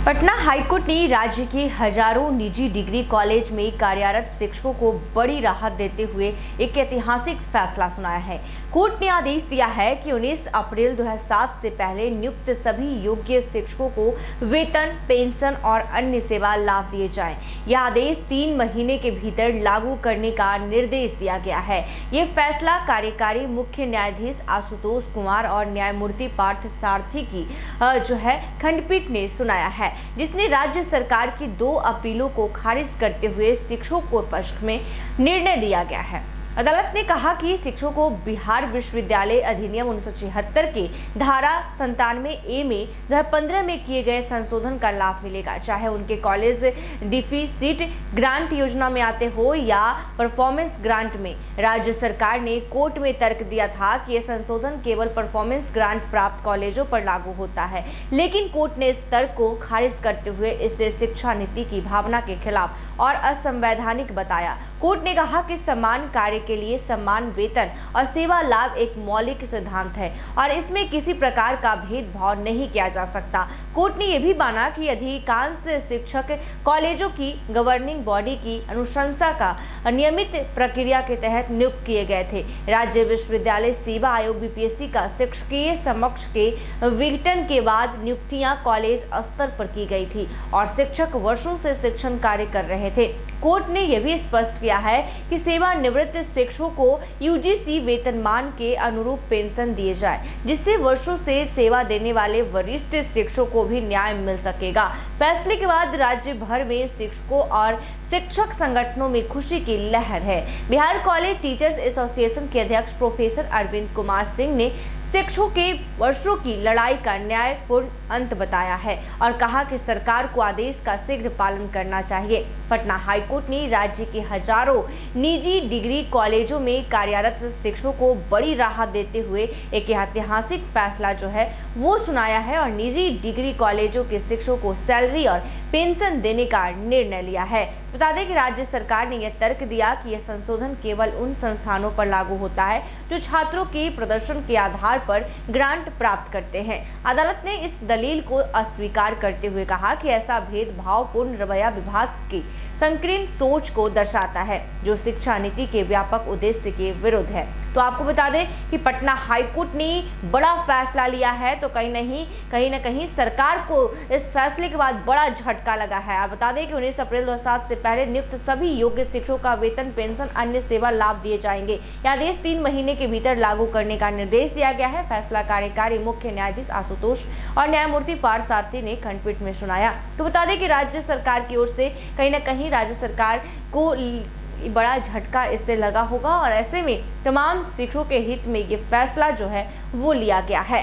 Patna high court ने राज्य के हजारों निजी डिग्री कॉलेज में कार्यरत शिक्षकों को बड़ी राहत देते हुए एक ऐतिहासिक फैसला सुनाया है। कोर्ट ने आदेश दिया है कि 19 अप्रैल 2007 से पहले नियुक्त सभी योग्य शिक्षकों को वेतन, पेंशन और अन्य सेवा लाभ दिए जाएं। यह आदेश 3 महीने के भीतर लागू करने का निर्देश दिया गया है। ये फैसला कार्यकारी मुख्य न्यायाधीश आशुतोष कुमार और न्यायमूर्ति पार्थ सारथी की खंडपीठ ने सुनाया है, जिसने राज्य सरकार की 2 अपीलों को खारिज करते हुए शिक्षकों को पक्ष में निर्णय दिया गया है। अदालत ने कहा कि शिक्षकों को बिहार विश्वविद्यालय अधिनियम 1976 के धारा 97A में 2015 में किए गए संशोधन का लाभ मिलेगा, चाहे उनके कॉलेज डिफिसिट ग्रांट योजना में आते हो या परफॉर्मेंस ग्रांट में। राज्य सरकार ने कोर्ट में तर्क दिया था कि यह संशोधन केवल परफॉर्मेंस ग्रांट प्राप्त कॉलेजों पर लागू होता है, लेकिन कोर्ट ने इस तर्क को खारिज करते हुए इसे शिक्षा नीति की भावना के खिलाफ और असंवैधानिक बताया। कोर्ट ने कहा कि समान कार्य के लिए समान वेतन और सेवा लाभ एक मौलिक सिद्धांत है और इसमें किसी प्रकार का भेदभाव नहीं किया जा सकता। कोर्ट ने यह भी माना कि अधिकांश शिक्षक कॉलेजों की गवर्निंग बॉडी की अनुशंसा का नियमित प्रक्रिया के तहत नियुक्त किए गए थे। राज्य विश्वविद्यालय सेवा आयोग बीपीएससी का शिक्षकीय समक्ष के विघटन के बाद नियुक्तियां कॉलेज स्तर पर की गई थी और शिक्षक वर्षों से शिक्षण कार्य कर रहे थे। कोर्ट ने यह भी स्पष्ट किया है कि सेवानिवृत्त शिक्षकों को यूजीसी वेतनमान के अनुरूप पेंशन दिए जाए, जिससे वर्षों से सेवा देने वाले वरिष्ठ शिक्षकों को भी न्याय मिल सकेगा। फैसले के बाद राज्य भर में शिक्षकों और शिक्षक संगठनों में खुशी की लहर है। बिहार कॉलेज टीचर्स एसोसिएशन के अध्यक्ष प्रोफेसर अरविंद कुमार सिंह ने शिक्षकों के वर्षों की लड़ाई का न्यायपूर्ण अंत बताया है और कहा कि सरकार को आदेश का शीघ्र पालन करना चाहिए। पटना हाईकोर्ट ने राज्य के हजारों निजी डिग्री कॉलेजों में कार्यरत शिक्षकों को बड़ी राहत देते हुए एक ऐतिहासिक फैसला वो सुनाया है और निजी डिग्री कॉलेजों के शिक्षकों को सैलरी और पेंशन देने का निर्णय लिया है। बता दें कि राज्य सरकार ने यह तर्क दिया कि यह संशोधन केवल उन संस्थानों पर लागू होता है जो छात्रों के प्रदर्शन के आधार पर ग्रांट प्राप्त करते हैं। अदालत ने इस दलील को अस्वीकार करते हुए कहा कि ऐसा भेदभावपूर्ण रवैया विभाग की संकीर्ण सोच को दर्शाता है, जो शिक्षा नीति के व्यापक उद्देश्य के विरुद्ध है। तो आपको बता दें कि पटना हाईकोर्ट ने बड़ा फैसला लिया है, तो कहीं ना कहीं सरकार को इस फैसले के बाद बड़ा झटका लगा है। आप बता दें कि 19 अप्रैल 2007 से पहले नियुक्त सभी योग्य शिक्षकों का वेतन, पेंशन, अन्य सेवा लाभ दिए जाएंगे। यह आदेश 3 महीने के भीतर लागू करने का निर्देश दिया गया है। फैसला कार्यकारी मुख्य न्यायाधीश आशुतोष और न्यायमूर्ति पार्थ सारथी ने खंडपीठ में सुनाया। तो बता दें कि राज्य सरकार की ओर से कहीं ना कहीं राज्य सरकार को बड़ा झटका इससे लगा होगा और ऐसे में तमाम शिक्षकों के हित में ये फैसला वो लिया गया है।